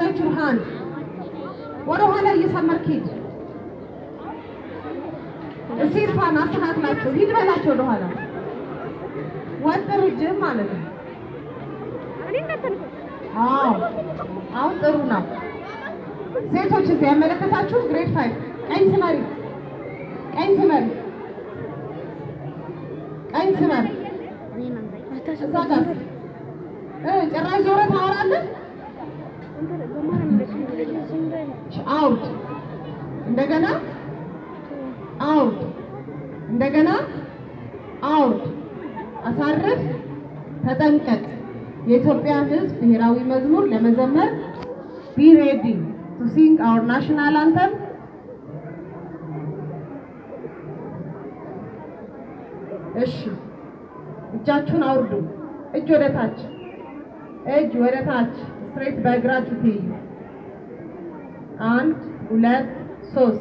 raise your hand. ወደኋላ እየሰመርክ ሂድ። እስኪ ፋና አስተካክላቸው ሂድ በላቸው ወደኋላ ወጥር እጅህን ማለት ነው። አዎ አሁን ጥሩ ነው። ሴቶች እዚህ ያመለከታችሁ ግሬድ 5 ቀኝ ስመሪ ቀኝ ስመሪ ቀኝ ስመሪ እዛ ጋር ጭራሽ ዞረህ ታወራለህ። አውት እንደገና አውት እንደገና አውት አሳርፍ ተጠንቀቅ። የኢትዮጵያ ሕዝብ ብሔራዊ መዝሙር ለመዘመር be ready to sing our national anthem. እሺ እጃችሁን አውርዱ። እጅ ወደ ታች እጅ ወደ ታች ስትሬት በእግራችሁ ትይዩ። 1 2 3